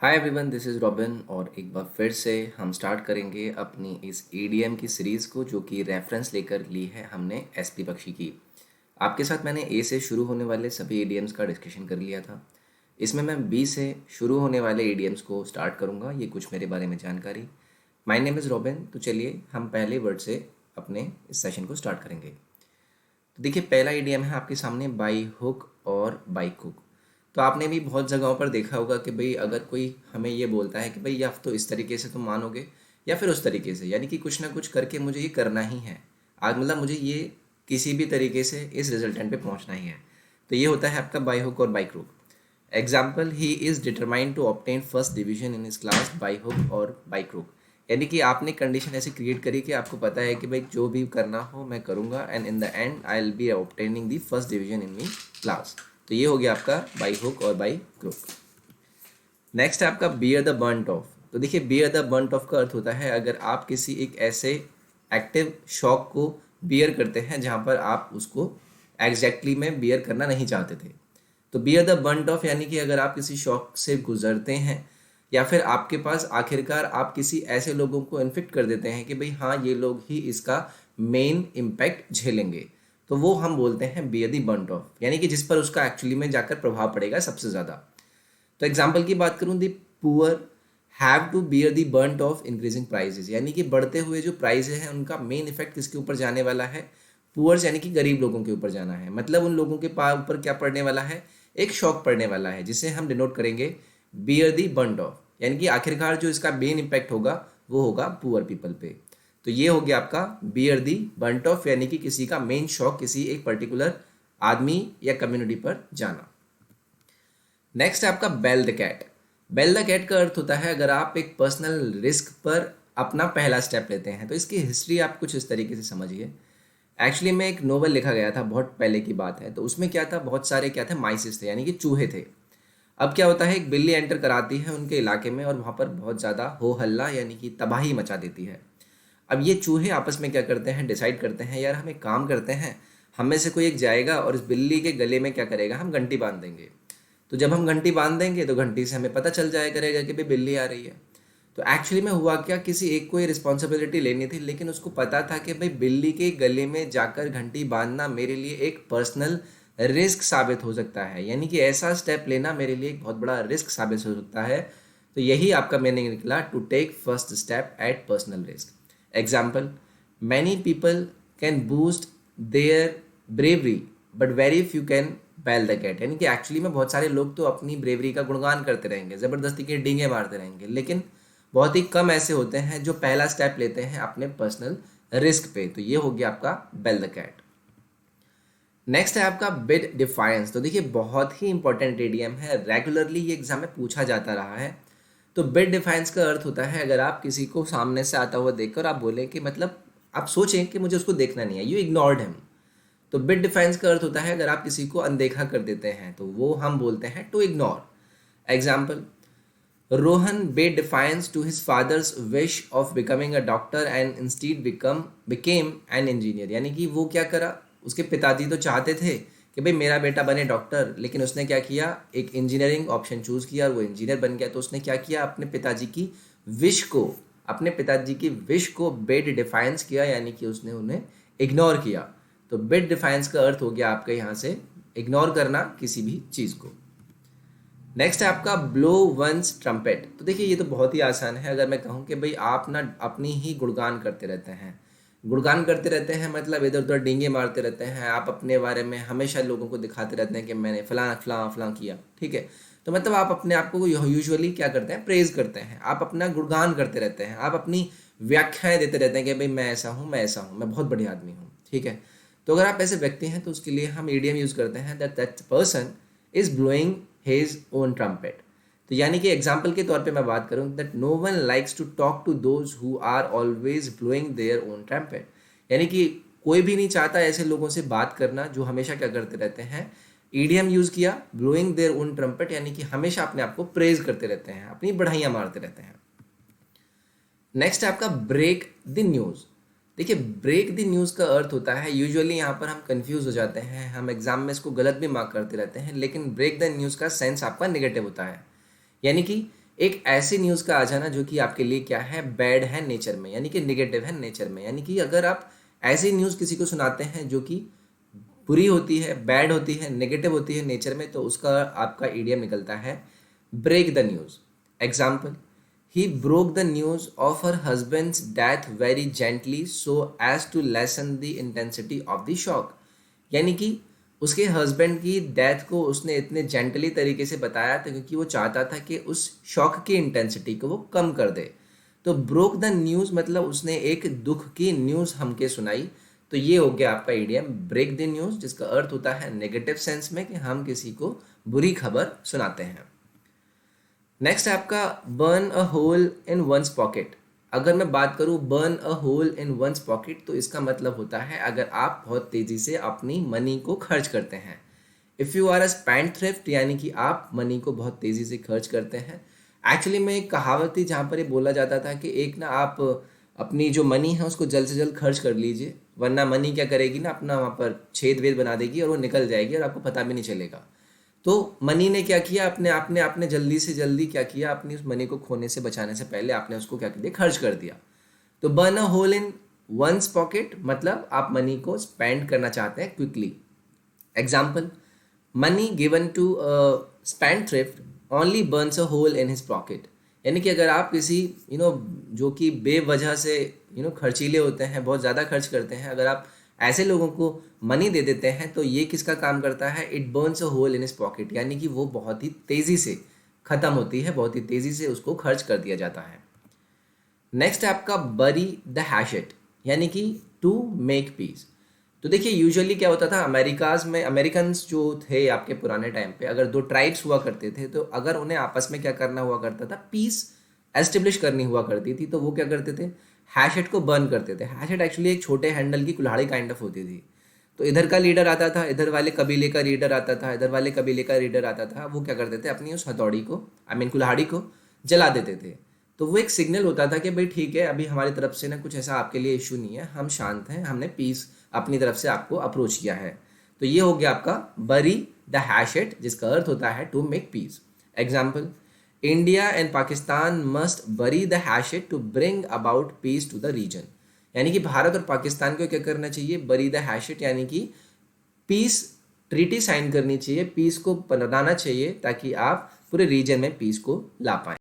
Hi everyone, this is robin और एक बार फिर से हम स्टार्ट करेंगे अपनी इस ईडीएम की सीरीज़ को जो कि रेफरेंस लेकर ली है हमने एसपी बख्शी की। आपके साथ मैंने ए से शुरू होने वाले सभी ईडीएम्स का डिस्कशन कर लिया था। इसमें मैं बी से शुरू होने वाले ईडीएम्स को स्टार्ट करूँगा। ये कुछ मेरे बारे में जानकारी। My name is robin. तो चलिए हम पहले वर्ड से अपने इस सेशन को स्टार्ट करेंगे। तो देखिए, पहला ईडीएम है आपके सामने, बाई हुक और बाई कुक। तो आपने भी बहुत जगहों पर देखा होगा कि भाई अगर कोई हमें ये बोलता है कि भाई या तो इस तरीके से तुम मानोगे या फिर उस तरीके से, यानी कि कुछ ना कुछ करके मुझे ये करना ही है। आज मतलब मुझे ये किसी भी तरीके से इस रिजल्टेंट पे पहुंचना ही है। तो ये होता है आपका बाई हुक और by crook. Example, he is determined to obtain first division in is class by hook और बाई क्रूक। यानी कि आपने कंडीशन ऐसी क्रिएट करी कि आपको पता है कि भाई जो भी करना हो मैं करूँगा and in the and I will be obtaining the first division in me class. तो ये हो गया आपका बाई हुक और बाई क्रूक। नेक्स्ट है आपका बियर द बर्ंट ऑफ। तो देखिए, बियर द बर्ंट ऑफ का अर्थ होता है अगर आप किसी एक ऐसे एक्टिव शॉक को बियर करते हैं जहाँ पर आप उसको एग्जैक्टली में बियर करना नहीं चाहते थे। तो बियर द बर्ंट ऑफ यानी कि अगर आप किसी शॉक से गुजरते हैं या फिर आपके पास आखिरकार आप किसी ऐसे लोगों को इन्फेक्ट कर देते हैं कि भाई हाँ, ये लोग ही इसका मेन इम्पैक्ट झेलेंगे, तो वो हम बोलते हैं बियर द बर्ंट ऑफ, यानी कि जिस पर उसका एक्चुअली में जाकर प्रभाव पड़ेगा सबसे ज़्यादा। तो एग्जाम्पल की बात करूँ, the poor have to bear the burnt of increasing prices, यानी कि बढ़ते हुए जो प्राइजेस हैं उनका मेन इफेक्ट किसके ऊपर जाने वाला है? पुअर्स यानी कि गरीब लोगों के ऊपर जाना है। मतलब उन लोगों के ऊपर क्या पड़ने वाला है? एक शॉक पड़ने वाला है, जिसे हम डिनोट करेंगे बियर दी बर्ंट ऑफ, यानी कि आखिरकार जो इसका मेन इम्पैक्ट होगा वो होगा पुअर पीपल पे। तो ये हो गया आपका बियर दी बर्ंट ऑफ, यानी कि किसी का मेन शॉक किसी एक पर्टिकुलर आदमी या कम्युनिटी पर जाना। नेक्स्ट है आपका bell the cat. Bell the cat का अर्थ होता है अगर आप एक पर्सनल रिस्क पर अपना पहला स्टेप लेते हैं। तो इसकी हिस्ट्री आप कुछ इस तरीके से समझिए। एक्चुअली में एक नोवेल लिखा गया था, बहुत पहले की बात है। तो उसमें क्या था, बहुत सारे क्या थे, माइसिस थे, यानी कि चूहे थे। अब क्या होता है, एक बिल्ली एंटर कराती है उनके इलाके में और वहाँ पर बहुत ज़्यादा हो हल्ला यानी कि तबाही मचा देती है। अब ये चूहे आपस में क्या करते हैं, डिसाइड करते हैं यार हम एक काम करते हैं, हम में से कोई एक जाएगा और इस बिल्ली के गले में क्या करेगा, हम घंटी बांध देंगे। तो जब हम घंटी बांध देंगे तो घंटी से हमें पता चल जाया करेगा कि भाई बिल्ली आ रही है। तो एक्चुअली में हुआ क्या, किसी एक को ये रिस्पॉन्सिबिलिटी लेनी थी, लेकिन उसको पता था कि भाई बिल्ली के गले में जाकर घंटी बांधना मेरे लिए एक पर्सनल रिस्क साबित हो सकता है, यानी कि ऐसा स्टेप लेना मेरे लिए एक बहुत बड़ा रिस्क साबित हो सकता है। तो यही आपका मीनिंग निकला, to take first step at personal risk. Example, many people can boost their bravery but very few can bell the cat, यानी कि एक्चुअली में बहुत सारे लोग तो अपनी ब्रेवरी का गुणगान करते रहेंगे, ज़बरदस्ती के डींगे मारते रहेंगे, लेकिन बहुत ही कम ऐसे होते हैं जो पहला स्टेप लेते हैं अपने पर्सनल रिस्क पे। तो ये हो गया आपका बेल द कैट। नेक्स्ट है आपका बिड डिफायंस। तो देखिए, बहुत ही इंपॉर्टेंट एडीएम है, रेगुलरली ये एग्जाम में पूछा जाता रहा है। तो बिड डिफायंस का अर्थ होता है अगर आप किसी को सामने से आता हुआ देखकर आप बोलें कि मतलब आप सोचें कि मुझे उसको देखना नहीं है, यू इग्नोर्ड हिम। तो बिड डिफाइंस का अर्थ होता है अगर आप किसी को अनदेखा कर देते हैं, तो वो हम बोलते हैं to ignore. Example, Rohan bade defiance to his father's wish of becoming a doctor and instead became an engineer, यानी कि वो क्या करा, उसके पिताजी तो चाहते थे कि भाई मेरा बेटा बने डॉक्टर, लेकिन उसने क्या किया, एक इंजीनियरिंग ऑप्शन चूज किया और वो इंजीनियर बन गया। तो उसने क्या किया, अपने पिताजी की विश को, अपने पिताजी की विश को बेड डिफाइंस किया, यानी कि उसने उन्हें इग्नोर किया। तो बिड डिफाइंस का अर्थ हो गया आपका यहाँ से इग्नोर करना किसी भी चीज़ को। नेक्स्ट है आपका ब्लो वंस ट्रम्पेट। तो देखिए, ये तो बहुत ही आसान है। अगर मैं कहूँ कि भाई आप ना अपनी ही गुणगान करते रहते हैं, गुणगान करते रहते हैं मतलब इधर उधर डींगे मारते रहते हैं, आप अपने बारे में हमेशा लोगों को दिखाते रहते हैं कि मैंने फलां फलां फलां किया, ठीक है। तो मतलब आप अपने आप को यूजुअली क्या करते हैं, प्रेज करते हैं, आप अपना गुणगान करते रहते हैं, आप अपनी व्याख्याएं देते रहते हैं कि भाई मैं ऐसा हूँ, मैं ऐसा हूँ, मैं बहुत बढ़िया आदमी हूँ, ठीक है। तो अगर आप ऐसे व्यक्ति हैं तो उसके लिए हम ईडीएम यूज़ करते हैं that that person is blowing his own trumpet. तो यानी कि एग्जाम्पल के तौर पे मैं बात करूँ that no one likes to talk to those who are always blowing their own trumpet, यानी कि कोई भी नहीं चाहता ऐसे लोगों से बात करना जो हमेशा क्या करते रहते हैं, ईडीएम यूज़ किया ब्लोइंग देयर ओन ट्रम्पेट, यानी कि हमेशा अपने आप को प्रेज करते रहते हैं, अपनी बढ़ाइयाँ मारते रहते हैं। नेक्स्ट है आपका ब्रेक द न्यूज़। देखिए, ब्रेक द न्यूज़ का अर्थ होता है, यूजुअली यहाँ पर हम कंफ्यूज हो जाते हैं, हम एग्जाम में इसको गलत भी मार्क करते रहते हैं, लेकिन ब्रेक द न्यूज़ का सेंस आपका नेगेटिव होता है, यानी कि एक ऐसी न्यूज़ का आ जाना जो कि आपके लिए क्या है, बैड है नेचर में, यानी कि निगेटिव है नेचर में। यानी कि अगर आप ऐसी न्यूज़ किसी को सुनाते हैं जो कि बुरी होती है, बैड होती है, नेगेटिव होती है नेचर में, तो उसका आपका ईडियम निकलता है break the news. Example, he broke the news of her husband's death very gently so as to lessen the intensity of the shock. यानी कि उसके हस्बैंड की डेथ को उसने इतने जेंटली तरीके से बताया था क्योंकि वो चाहता था कि उस शॉक की इंटेंसिटी को वो कम कर दे। तो ब्रोक द न्यूज़ मतलब उसने एक दुख की न्यूज़ हमके सुनाई। तो ये हो गया आपका इडियम ब्रेक द न्यूज़, जिसका अर्थ होता है नेगेटिव सेंस में कि हम किसी को बुरी खबर सुनाते हैं। नेक्स्ट है आपका burn a hole in one's pocket. अगर मैं बात करूँ burn a hole in one's pocket, तो इसका मतलब होता है अगर आप बहुत तेज़ी से अपनी मनी को खर्च करते हैं। If you are a spendthrift, यानी कि आप मनी को बहुत तेज़ी से खर्च करते हैं। एक्चुअली में एक कहावत थी जहाँ पर ये बोला जाता था कि एक ना आप अपनी जो मनी है उसको जल्द से जल्द खर्च कर लीजिए, वरना मनी क्या करेगी ना, अपना वहाँ पर छेद वेद बना देगी और वो निकल जाएगी और आपको पता भी नहीं चलेगा। तो मनी ने क्या किया, अपने आपने आपने जल्दी से जल्दी क्या किया, अपनी उस मनी को खोने से बचाने से पहले आपने उसको क्या कर दिया, खर्च कर दिया। तो burn a hole in one's pocket मतलब आप मनी को स्पेंड करना चाहते हैं quickly. Example, money given to spendthrift only burns a hole in his pocket. यानी कि अगर आप किसी जो कि बेवजह से खर्चीले होते हैं, बहुत ज़्यादा खर्च करते हैं, अगर आप ऐसे लोगों को मनी दे देते हैं तो ये किसका काम करता है, it burns a hole in his pocket. यानी कि वो बहुत ही तेज़ी से ख़त्म होती है, बहुत ही तेज़ी से उसको खर्च कर दिया जाता है। नेक्स्ट है आपका बरी द हैशेट, यानी कि टू मेक पीस। तो देखिए यूजुअली क्या होता था, अमेरिकाज में अमेरिकन्स जो थे आपके पुराने टाइम पे, अगर दो ट्राइब्स हुआ करते थे तो अगर उन्हें आपस में क्या करना हुआ करता था, पीस एस्टेब्लिश करनी हुआ करती थी, तो वो क्या करते थे, हैशेट को बर्न करते थे। हैशेट एक्चुअली एक छोटे हैंडल की कुल्हाड़ी काइंड ऑफ होती थी। तो इधर का लीडर आता था, इधर वाले कबीले का लीडर आता था, इधर वाले कबीले का लीडर आता था, वो क्या करते थे, अपनी उस हथौड़ी को कुल्हाड़ी को जला देते थे। तो वो एक सिग्नल होता था कि भाई ठीक है, अभी हमारी तरफ से ना कुछ ऐसा आपके लिए इशू नहीं है, हम शांत हैं, हमने पीस अपनी तरफ से आपको अप्रोच किया है। तो ये हो गया आपका बरी द हैशेट, जिसका अर्थ होता है to make peace. Example, India and Pakistan must bury the hatchet to bring about peace to the region. यानी कि भारत और पाकिस्तान को क्या करना चाहिए, बरी द हैशेट, यानी कि पीस ट्रीटी साइन करनी चाहिए, पीस को बनाना चाहिए ताकि आप पूरे रीजन में पीस को ला पाएं।